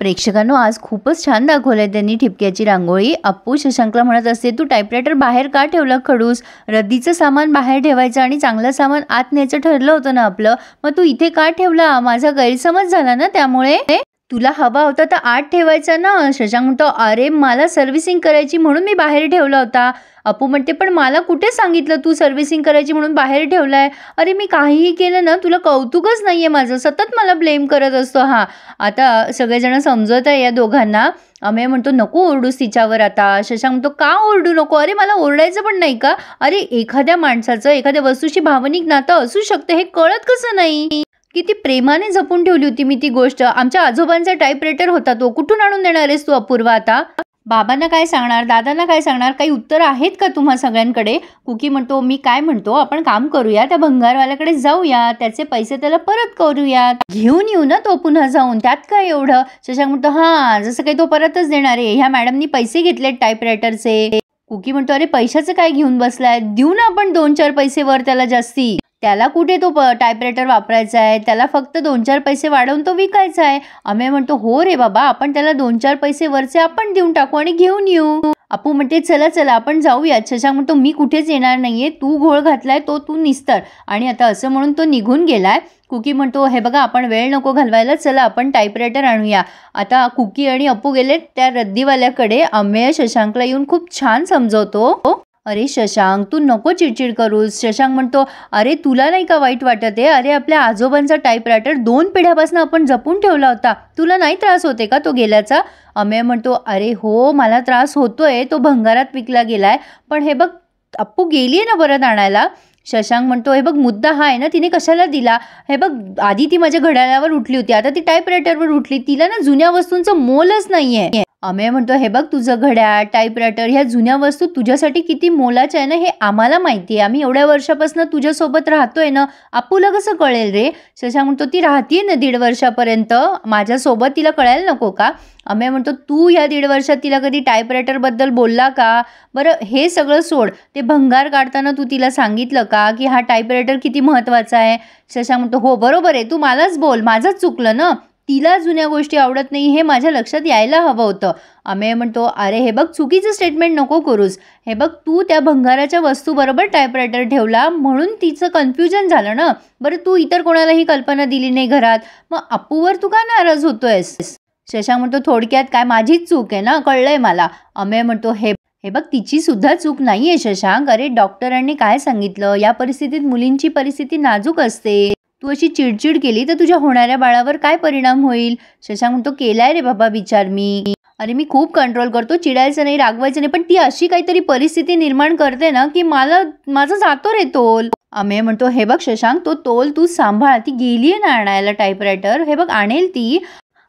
प्रेक्षकांनो, आज खूपच छान दाखवलंय त्यांनी ठिपक्याची रांगोळी। अप्पू शशांकला म्हणत असते, तू टायपरायटर बाहेर का ठेवला खडूस? रद्दीचं सामान बाहेर ठेवायचं आणि चांगलं सामान आत न्यायचं ठरलं होतं ना आपलं, मग तू इथे का ठेवला? माझा गैरसमज झाला ना त्यामुळे। तुला हवा होता तर आत ठेवायचा ना। शशांक म्हणतो, अरे मला सर्व्हिसिंग करायची म्हणून मी बाहेर ठेवला होता। अप्पू म्हणते, पण मला कुठे सांगितलं तू सर्व्हिसिंग करायची म्हणून बाहेर ठेवलाय? अरे मी काहीही केलं ना, तुला कौतुकच नाहीये माझं, सतत मला ब्लेम करत असतो हा। आता सगळेजण समजत आहे या दोघांना। अमेय म्हणतो, नको ओरडूस तिच्यावर आता। शशांक म्हणतो, का ओरडू नको? अरे मला ओरडायचं पण नाही का? अरे एखाद्या माणसाचं एखाद्या वस्तूशी भावनिक नातं असू शकतं, हे कळत कसं नाही? किती प्रेमाने जपून ठेवली होती मी ती गोष्ट। आमच्या आजोबांचा टायपरायटर होता तो, कुठून आणून देणार आहेस तू अपूर्वा आता? बाबांना काय सांगणार, दादांना काय सांगणार? काही उत्तर आहेत का तुम्हा सगळ्यांकडे? कुकी म्हणतो, मी काय म्हणतो, आपण काम करूया, त्या भंगारवाल्याकडे जाऊया, त्याचे पैसे त्याला परत करूया, घेऊन येऊ ना तो पुन्हा जाऊन, त्यात काय एवढं? शशांक म्हणतो, हा जसं काही तो परतच देणार आहे, ह्या मॅडमनी पैसे घेतलेत टायपरायटरचे। कुकी म्हणतो, अरे पैशाचं काय घेऊन बसलाय, देऊ ना आपण 2-4 पैसे वर त्याला जास्ती। त्याला कुठे तो टायपरायटर वापरायचा आहे, त्याला फक्त 2-4 पैसे वाढवून तो विकायचा आहे। अमेय म्हणतो, हो रे बाबा, आपण त्याला 2-4 पैसे वरचे आपण देऊन टाकू आणि घेऊन येऊ। अप्पू म्हणते, चला चला आपण जाऊयात। शशांक म्हणतो, मी कुठेच येणार नाहीये, तू घोळ घातलाय तो तू निस्तर। आणि आता असं म्हणून तो निघून गेलाय। कुकी म्हणतो, हे बघा आपण वेळ नको घालवायला, चला आपण टायपरायटर आणूया। आता कुकी आणि अप्पू गेले त्या रद्दीवाल्याकडे। अमेय शशांकला येऊन खूप छान समजवतो, अरे शशांक तू नको चिडचिड करूस। शशांक म्हणतो, अरे तुला नाही का वाईट वाटत आहे? अरे आपल्या आजोबांचा टायपरायटर 2 पिढ्यापासून आपण जपून ठेवला होता, तुला नाही त्रास होते का तो गेल्याचा? अमेय म्हणतो, अरे हो मला त्रास होतोय, तो भंगारात विकला गेलाय, पण हे बघ अप्पू गेलीये ना परत आणायला। शशांक म्हणतो, हे बघ मुद्दा हा आहे ना, तिने कशाला दिला? हे बघ आधी ती माझ्या घड्याळावर उठली होती, आता ती टायपरायटरवर उठली, तिला ना जुन्या वस्तूंचं मोलच नाहीये। अमेय म्हणतो, हे बघ तुझं घड्याळ, टायपरायटर, ह्या जुन्या वस्तू तुझ्यासाठी किती मोलाच्या आहे ना, हे आम्हाला माहिती आहे, आम्ही एवढ्या वर्षापासून तुझ्यासोबत राहतोय ना, अप्पूला कसं कळेल रे? शशांक म्हणतो, ती राहतीये ना 1.5 वर्षापर्यंत माझ्यासोबत, तिला कळायला नको का? अमेय म्हणतो, तू ह्या 1.5 वर्षात तिला कधी टायपरायटर बद्दल बोलला का? बरं हे सगळं सोड, ते भंगार काढताना तू तिला सांगितलं का की हा टायपरायटर किती महत्वाचा आहे? शशांक म्हणतो, हो बरोबर आहे, तू मलाच बोल, माझंच चुकलं ना, तिला जुन्या गोष्टी आवडत नाही हे माझ्या लक्षात यायला हवं होतं। अमेय म्हणतो, अरे हे बघ चुकीचं स्टेटमेंट नको करूस, हे बघ तू त्या भंगाराच्या वस्तू बरोबर टायपरायटर ठेवला म्हणून तिचं कन्फ्युजन झालं ना। बरं तू इतर कोणालाही कल्पना दिली नाही घरात, मग अप्पूवर तू का नाराज होतोयस? शशांक म्हणतो, थोडक्यात काय माझीच चूक आहे ना, कळलंय मला। अमेय म्हणतो, हे बघ तिची सुद्धा चूक नाहीये शशांक, अरे डॉक्टरांनी काय सांगितलं, या परिस्थितीत मुलींची परिस्थिती नाजूक असते, तू अशी चिडचिड केली तर तुझ्या होणाऱ्या बाळावर काय परिणाम होईल? शशांक म्हणतो, केलाय रे बाबा विचार मी, अरे मी खूप कंट्रोल करतो, चिडायचं नाही रागवायचं नाही, पण ती अशी काहीतरी परिस्थिती निर्माण करते ना की माझं जातो रे तोल। अमेय म्हणतो, हे बघ शशांक तो तोल तू सांभाळ, ती गेलीये ना आणायला टायपरायटर, हे बघ आणेल ती।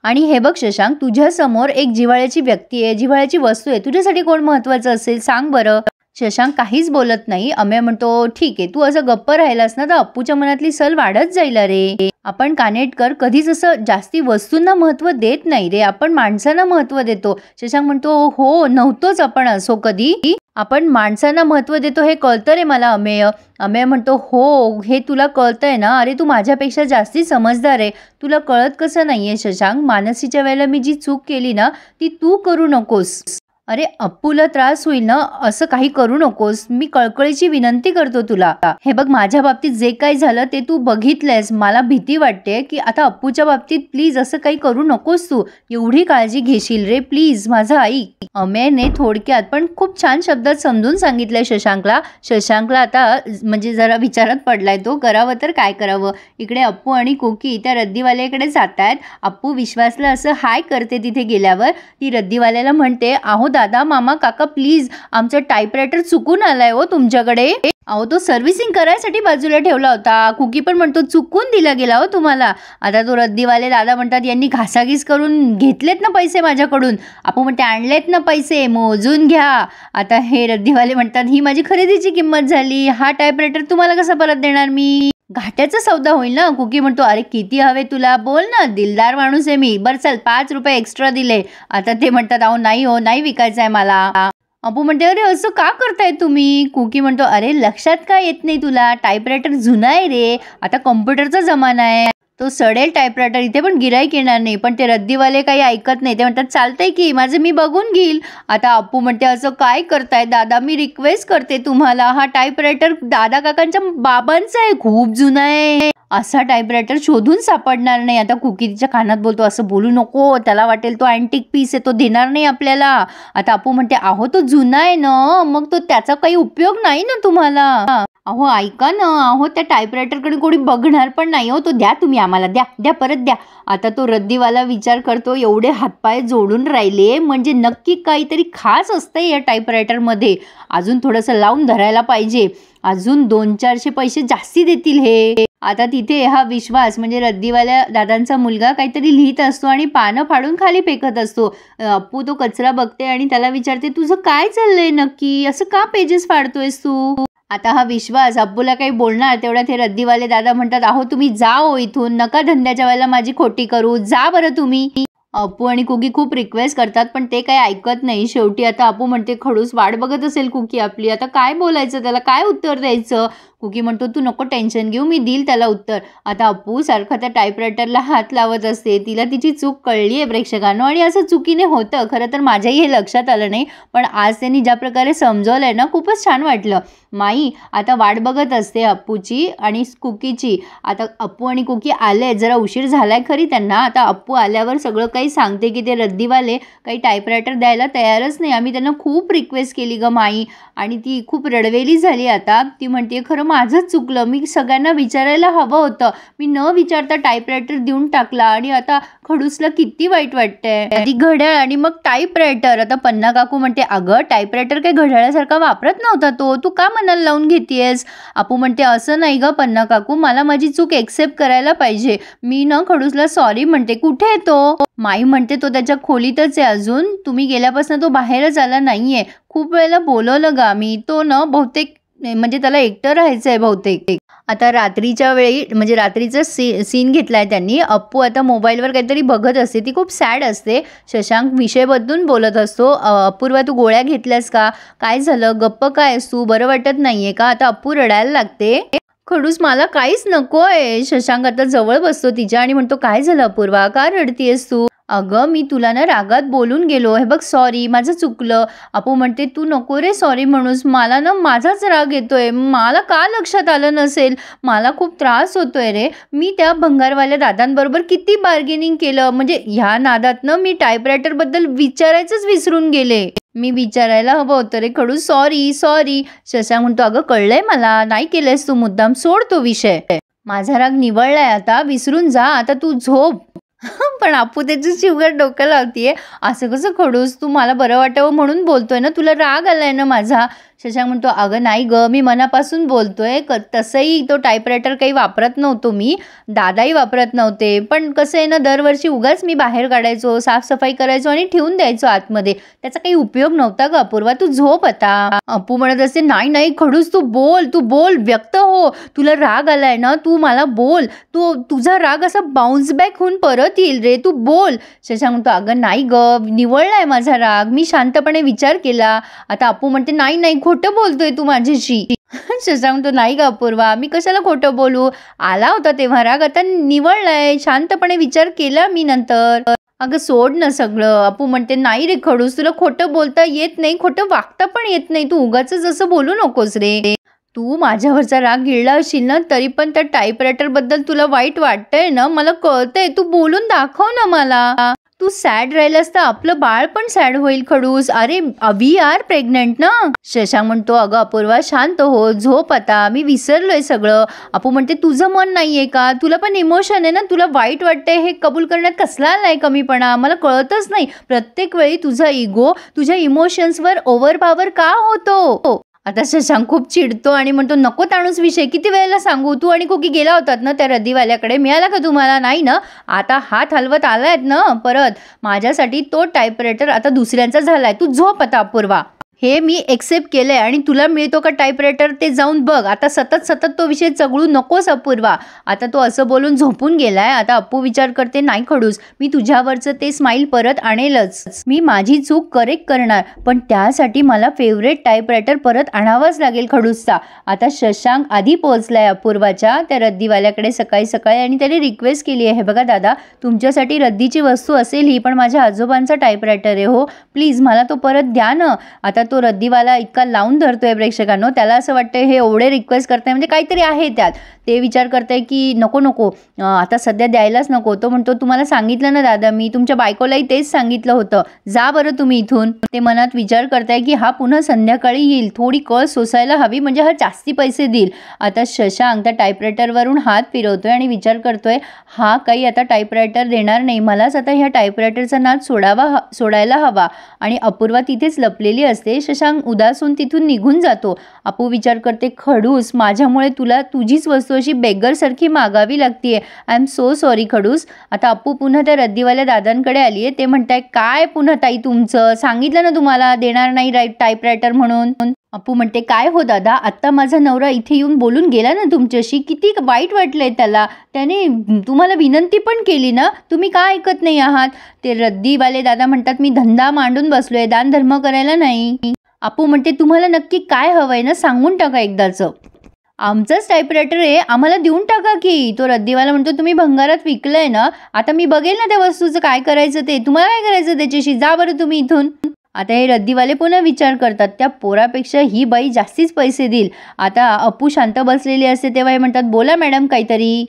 आणि हे बघ शशांक, तुझ्या समोर एक जिव्हाळ्याची व्यक्ती आहे, जिव्हाळ्याची वस्तू आहे, तुझ्यासाठी कोण महत्वाचं असेल सांग बरं? शशांक काहीच बोलत नाही। अमेय म्हणतो, ठीक आहे, तू असं गप्प राहिलास ना तर अप्पूच्या मनातली सल वाढत जाईल रे। आपण कानेटकर कधीच असं जास्ती वस्तूंना महत्व देत नाही रे, आपण माणसांना महत्व देतो। शशांक म्हणतो, हो नव्हतोच आपण असो कधी, आपण माणसांना महत्व देतो हे कळतं रे मला अमेय। अमेय म्हणतो, हो हे तुला कळतंय ना, अरे तू माझ्यापेक्षा जास्ती समजदार आहे, तुला कळत कसं नाहीये शशांक? मानसीच्या वेळेला मी जी चूक केली ना ती तू करू नकोस, अरे अप्पूला त्रास होईल ना, असं काही करू नकोस, मी कळकळीची विनंती करतो तुला। हे बघ माझ्या बाबतीत जे काही झालं ते तू बघितलंयस, मला भीती वाटते की आता अप्पूच्या बाबतीत प्लीज असं काही करू नकोस, तू एवढी काळजी घेशील रे, प्लीज माझं ऐक। अमेयने थोडक्यात पण खूप छान शब्दात समजून सांगितलंय शशांकला। शशांकला आता म्हणजे जरा विचारात पडलाय, तो करावं तर काय करावं। इकडे अप्पू आणि कुकी त्या रद्दीवाल्याकडे जात आहेत। अप्पू विश्वासला असं हाय करते तिथे गेल्यावर, ती रद्दीवाल्याला म्हणते, अहो दादा मामा काका प्लीज, आमचं टायपरायटर चुकून आलाय हो तुमच्याकडे, अहो तो सर्व्हिसिंग करायसाठी बाजूला ठेवला होता। कुकी पण म्हणतो, चुकून दिला गेला हो तुम्हाला। आता तो रद्दीवाले दादा म्हणतात, यांनी घासाघीस करून घेतलेत ना पैसे माझ्याकडून। आपण म्हणते, आणलेत ना पैसे, मोजून घ्या। आता हे रद्दीवाले म्हणतात, ही माझी खरेदीची किंमत झाली, हा टायपरायटर तुम्हाला कसा परत देणार मी? घाट्याचा सौदा होईल ना। कुकी म्हणतो, अरे किती हवे तुला, बोल ना, दिलदार माणूस आहे मी, बरं चल 5 रुपये एक्स्ट्रा दिले। आता ते म्हणतात, अहो नाही हो, नाही विकायचं आहे मला। अप्पू म्हणते, अरे असं का करताय तुम्ही? कुकी म्हणतो, अरे लक्षात का येत नाही तुला, टायपरायटर जुना आहे रे, आता कॉम्प्युटरचा जमाना आहे, तो सडेल टायपरायटर, इथे पण गिराईक येणार नाही. पण ते रद्दीवाले काही ऐकत नाही. ते म्हणतात चालतंय की माझं मी बघून घेईल. आता अप्पू म्हणते असं काय करताय दादा, मी रिक्वेस्ट करते तुम्हाला, हा टायपरायटर दादा काकांच्या बाबांचा आहे, खूप जुना आहे, असा टायपरायटर शोधून सापडणार नाही. आता कुकी तिच्या कानात बोलतो असं बोलू नको, त्याला वाटेल तो अँटिक पीस आहे, तो देणार नाही आपल्याला. आता अप्पू म्हणते अहो तो जुना आहे ना, मग तो त्याचा काही उपयोग नाही ना तुम्हाला. अहो ऐका ना, अहो त्या टायपरायटरकडे कोणी बघणार पण नाही हो, तो द्या तुम्ही आम्हाला, द्या द्या परत द्या. आता तो रद्दीवाला विचार करतो एवढे हातपाय जोडून राहिले म्हणजे नक्की काहीतरी खास असतंय या टायपरायटरमध्ये, अजून थोडंसं लावून धरायला पाहिजे, अजून 200-400 पैसे जास्ती देतील हे. आता तिथे हा विश्वास म्हणजे रद्दीवाल्या दादांचा मुलगा काहीतरी लिहित असतो आणि पानं फाडून खाली फेकत असतो. अप्पू तो कचरा बघते आणि त्याला विचारते तुझं काय चाललंय नक्की, असं का पेजेस फाडतोयस तू. आता हा विश्वास अप्पूला काही बोलणार तेवढ्यात हे रद्दीवाले दादा म्हणतात अहो तुम्ही जा हो इथून, नका धंद्याच्या वेळेला माझी खोटी करू, जा बरं तुम्ही. अप्पू आणि कुकी खूप रिक्वेस्ट करतात पण ते काही ऐकत नाही. शेवटी आता अप्पू म्हणते खडूस वाट बघत असेल कुकी आपली, आता काय बोलायचं त्याला, काय उत्तर द्यायचं. कुकी म्हणतो तू नको टेन्शन घेऊ, मी देईल त्याला उत्तर. आता अप्पू सारखं त्या टायपरायटरला हात लावत असते. तिला तिची चूक कळली आहे प्रेक्षकांनो, आणि असं चुकीने होतं. खरं तर माझ्याही हे लक्षात आलं नाही, पण आज त्यांनी ज्या प्रकारे समजवलं आहे ना खूपच छान वाटलं. माई आता वाट बघत असते अप्पूची आणि कुकीची. आता अप्पू आणि कुकी आले, जरा उशीर झालाय खरी त्यांना. आता अप्पू आल्यावर सगळं काही सांगते की ते रद्दीवाले काही टायपरायटर द्यायला तयारच नाही, आम्ही त्यांना खूप रिक्वेस्ट केली ग माई, आणि ती खूप रडवेली झाली. आता ती म्हणते खरं माझंच चुकलं, मी सगळ्यांना विचारायला हवं होतं, मी न विचारता टायपरायटर देऊन टाकला, आणि आता खडूसला किती वाईट वाटतंय. आधी घड्याळ आणि मग टायपरायटर. आता पन्ना काकू म्हणते अगं टायपरायटर काही घड्याळासारखा वापरत नव्हता तो, तू का मनाला लावून घेतेयस. अप्पू म्हणते असं नाही ग पन्ना काकू, मला माझी चूक एक्सेप्ट करायला पाहिजे, मी न खडूसला सॉरी म्हणते. कुठे आहे तो. माई म्हणते तो त्याच्या खोलीतच आहे अजून, तुम्ही गेल्यापासून तो बाहेरच आला नाहीये, खूप वेळेला बोलवलं गा मी, तो न बहुतेक म्हणजे त्याला एकटं राहायचं आहे बहुतेक. आता रात्रीच्या वेळी म्हणजे रात्रीचं सीन घेतलाय त्यांनी. अप्पू आता मोबाईलवर काहीतरी बघत असते, ती खूप सॅड असते. शशांक विषय बदलून बोलत असतो, अपूर्वा तू गोळ्या घेतल्यास का, काय झालं, गप्प काय तू, बरं वाटत नाहीये का. आता अप्पू रडायला लागते. खडूस मला काहीच नको आहे. शशांक आता जवळ बसतो तिच्या आणि म्हणतो काय झालं अपूर्वा, का रडतीयस तू. अगं मी तुला ना रागात बोलून गेलो, हे बघ सॉरी माझं चुकलं. अप्पू म्हणते तू नको रे सॉरी म्हणूस, मला ना माझाच राग येतोय, मला का लक्षात आलं नसेल, मला खूप त्रास होतोय रे, मी त्या भंगारवाल्या दादांबरोबर किती बार्गेनिंग केलं, म्हणजे ह्या नादातनं मी टायपरायटरबद्दल विचारायचंच विसरून गेले, मी विचारायला हवं होतं रे खडू, सॉरी सॉरी. शशांक म्हणतो अगं कळलंय मला, नाही केलंयस तू मुद्दाम, सोड तो विषय, माझा राग निवळलाय आता, विसरून जा, आता तू झोप. पण अप्पू त्याची शिवगर डोकं लावतीये, असं कसं खडूस, तू मला बरं वाटावं म्हणून बोलतोय ना, तुला राग आलाय ना माझा. शशांक म्हणतो अगं नाही ग, मी मनापासून बोलतोय, तसंही तो टायपरायटर काही वापरत नव्हतो मी, दादाही वापरत नव्हते, पण कसं आहे ना दरवर्षी उगाच मी बाहेर काढायचो, साफसफाई करायचो आणि ठेवून द्यायचो आतमध्ये, त्याचा काही उपयोग नव्हता ग अपूर्वा, तू झोप आता. अप्पू म्हणत असते नाही नाही खडूस, तू बोल, व्यक्त हो, तुला राग आलाय ना, तू मला बोल, तुझा राग असा बाउन्स बॅक होऊन परत येईल रे, तू बोल. शशांक म्हणतो अगं नाही ग, निवळलाय माझा राग, मी शांतपणे विचार केला. आता अप्पू म्हणते नाही नाही खोटं बोलतोय तू माझ्याशी. शशांक म्हणतो नाही ग अपूर्वा, मी कशाला खोटं बोलू, आला होता तेव्हा राग, आता निवळलाय, शांतपणे विचार केला मी नंतर. अगं सोड ना सगळं. अप्पू म्हणते नाही रे खडूस, तुला खोटं बोलता येत नाही, खोटं वागता पण येत नाही, तू उगाच असं बोलू नकोस रे, तू माझ्यावरचा राग गिळला असशील ना तरी पण त्या टायपरायटर बद्दल तुला वाईट वाटतंय ना, मला कळतंय, तू बोलून दाखव ना मला. तू सॅड राहिलास तर आपलं बाळ पण सॅड होईल खडूस, अरे वी आर प्रेग्नंट ना. शशांक म्हणतो अगं अपूर्वा शांत हो, झोप आता, मी विसरलोय सगळं. अप्पू म्हणते तुझं मन नाहीये का, तुला पण इमोशन आहे ना, तुला वाईट वाटतंय हे कबूल करण्यात कसला आलाय कमीपणा, मला कळतच नाही, प्रत्येक वेळी तुझा इगो तुझ्या इमोशन्सवर ओव्हरपॉवर का होतो. आता शशांक खूप चिडतो आणि म्हणतो नको ताणूस विषय, किती वेळेला सांगू, तू आणि कुकी गेला होतात ना त्या रद्दीवाल्याकडे, मिळाला का तुम्हाला, नाही ना, आता हात हलवत आलायत ना परत, माझ्यासाठी तो टायपरायटर आता दुसऱ्यांचा झालाय, तू झोप आता अपूर्वा. हे मी एक्सेप्ट केलंय आणि तुला मिळतो का टाईपरायटर ते जाऊन बघ. आता सतत तो विषय चघळू नकोस अपूर्वा. आता तो असं बोलून झोपून गेलाय. आता अप्पू विचार करते, नाही खडूस, मी तुझ्यावरचं ते स्माईल परत आणेलच. मी माझी चूक करेक्ट करणार, पण त्यासाठी मला फेवरेट टाईपरायटर परत आणावाच लागेल खडूसचा. आता शशांक आधी पोहोचलाय अपूर्वाच्या त्या रद्दीवाल्याकडे सकाळी सकाळी आणि त्याने रिक्वेस्ट केली आहे, हे बघा दादा, तुमच्यासाठी रद्दीची वस्तू असेल ही, पण माझ्या आजोबांचा टाईपरायटर आहे हो, प्लीज मला तो परत द्या ना. आता तो रद्दीवाला इतका लावून धरतोय प्रेक्षकांनो, त्याला असं वाटतंय हे एवढे रिक्वेस्ट करताय म्हणजे काहीतरी आहे त्यात. ते विचार करताय की नको आता सध्या द्यायलाच नको. तो म्हणतो, तुम्हाला सांगितलं ना दादा, मी तुमच्या बायकोलाही तेच सांगितलं होतं, जा बरं तुम्ही इथून. ते मनात विचार करताय की हा पुन्हा संध्याकाळी येईल, थोडी कळ सोसायला हवी म्हणजे हा जास्ती पैसे देईल. आता शशांक त्या टाईपरायटरवरून हात फिरवतोय आणि विचार करतोय, हा काही आता टाईपरायटर देणार नाही, मलाच आता ह्या टाईपरायटरचा नाद सोडायला हवा. आणि अपूर्वा तिथेच लपलेली असते. शशांक उदास होऊन तिथून निघून जातो. अप्पू विचार करते, खडूस, माझ्यामुळे तुला तुझीच वस्तू अशी बेगरसारखी मागावी लागतीये. आय एम सो सॉरी खडूस. आता अप्पू पुन्हा त्या रद्दीवाल्या दादांकडे आली आहे. ते म्हणताय, काय पुन्हा ताई तुमचं, सांगितलं ना तुम्हाला देणार नाही टाईपरायटर म्हणून. अप्पू म्हणते, काय हो दादा, आत्ता माझा नवरा इथे येऊन बोलून गेला ना तुमच्याशी, किती वाईट वाटलंय त्याला, त्याने तुम्हाला विनंती पण केली ना, तुम्ही का ऐकत नाही आहात. ते रद्दीवाले दादा म्हणतात, मी धंदा मांडून बसलोय, दानधर्म करायला नाही. अप्पू म्हणते, तुम्हाला नक्की काय हवंय ना, सांगून टाका एकदाचं. आमचंच टाईपरायटर आहे, आम्हाला देऊन टाका की. तो रद्दीवाला म्हणतो, तुम्ही भंगारात विकलंय ना, आता मी बघेल ना त्या वस्तूचं काय करायचं ते, तुम्हाला काय करायचं त्याच्याशी, जा बरं तुम्ही इथून. आता हे रद्दीवाले पुन्हा विचार करतात, त्या पोरापेक्षा ही बाई जास्तीच पैसे देईल. आता अप्पू शांत बसलेली असते तेव्हा हे म्हणतात, बोला मॅडम काहीतरी.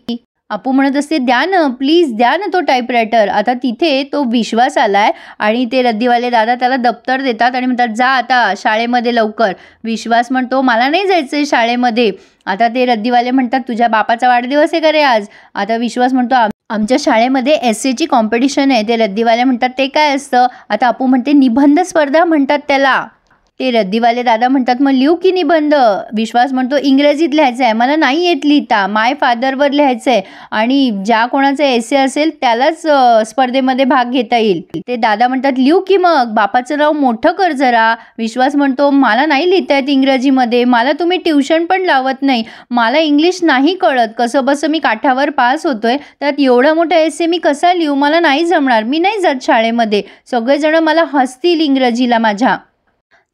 अप्पू म्हणत असते, द्या ना प्लीज, द्या ना तो टाईपरायटर. आता तिथे तो विश्वास आलाय आणि ते रद्दीवाले दादा त्याला दप्तर देतात आणि म्हणतात, जा आता शाळेमध्ये लवकर. विश्वास म्हणतो, मला नाही जायचंय शाळेमध्ये. आता ते रद्दीवाले म्हणतात, तुझ्या बापाचा वाढदिवस आहे का रे आज. आता विश्वास म्हणतो, आमच्या शाळेमध्ये एस्सेची कॉम्पिटिशन आहे. ते रद्दीवाले म्हणतात, ते काय असतं. आता अप्पू म्हणते, निबंध स्पर्धा म्हणतात त्याला. ते रद्दीवाले दादा म्हणतात, मग लिहू की निबंध. विश्वास म्हणतो, इंग्रजीत लिहायचं आहे, मला नाही येत लिहिता, माय फादरवर लिहायचं आहे आणि ज्या कोणाचा एसे असेल त्यालाच स्पर्धेमध्ये भाग घेता येईल. ते दादा म्हणतात, लिहू की मग, बापाचं नाव मोठं कर जरा. विश्वास म्हणतो, मला नाही लिहिता येत इंग्रजीमध्ये, मला तुम्ही ट्युशन पण लावत नाही, मला इंग्लिश नाही कळत, कसं बसं मी काठावर पास होतोय, त्यात एवढा मोठा एसे मी कसा लिहू, मला नाही जमणार, मी नाही जात शाळेमध्ये, सगळेजण मला हसतील इंग्रजीला माझ्या.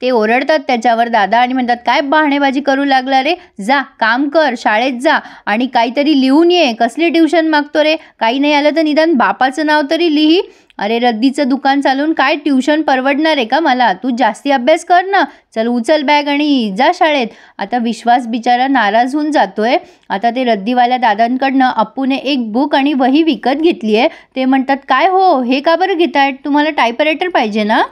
ते ओरडतात त्याच्यावर दादा आणि म्हणतात, काय बहाणेबाजी करू लागला रे, जा काम कर, शाळेत जा आणि काहीतरी लिहून ये, कसली ट्युशन मागतो रे, काही नाही आलं तर निदान बापाचं नाव तरी लिही. अरे रद्दीचं दुकान चालून काय ट्युशन परवडणार आहे का मला, तू जास्ती अभ्यास कर ना, चल उचल बॅग आणि जा शाळेत. आता विश्वास बिचारा नाराज होऊन जातोय. आता ते रद्दीवाल्या दादांकडनं अप्पूने एक बुक आणि वही विकत घेतली आहे. ते म्हणतात, काय हो, हे का बरं घेताय, तुम्हाला टाईपरायटर पाहिजे ना.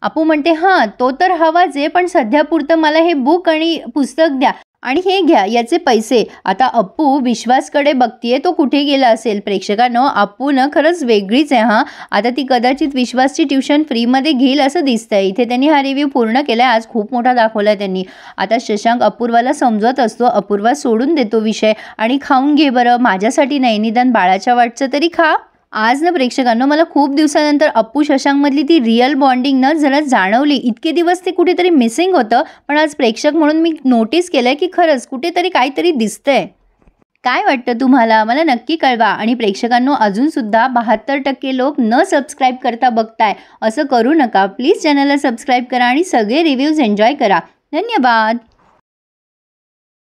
अप्पू म्हणते, हां तो तर हवाच आहे, पण सध्यापुरतं मला हे बुक आणि पुस्तक द्या आणि हे घ्या याचे पैसे. आता अप्पू विश्वासकडे बघतीये, तो कुठे गेला असेल. प्रेक्षकांनो, अप्पू ना खरंच वेगळीच आहे हां. आता ती कदाचित विश्वासची ट्युशन फ्रीमध्ये घेईल असं दिसतंय. इथे त्यांनी हा रिव्ह्यू पूर्ण केलाय, आज खूप मोठा दाखवलाय त्यांनी. आता शशांक अपूर्वाला समजवत असतो, अपूर्वा सोडून देतो विषय आणि खाऊन घे बरं, माझ्यासाठी नाही, निदान बाळाच्या वाटचं तरी खा. आज ना प्रेक्षकांनो, मला खूप दिवसानंतर अप्पू शशांकमधली ती रिअल बॉन्डिंग ना जरा जाणवली. इतके दिवस ते कुठेतरी मिसिंग होतं, पण आज प्रेक्षक म्हणून मी नोटीस केलंय की खरंच कुठेतरी काहीतरी दिसतंय. काय वाटतं तुम्हाला, मला नक्की कळवा. आणि प्रेक्षकांनो, अजूनसुद्धा 72% लोक न सबस्क्राईब करता बघताय, असं करू नका. प्लीज चॅनलला सबस्क्राईब करा आणि सगळे रिव्ह्यूज एन्जॉय करा. धन्यवाद.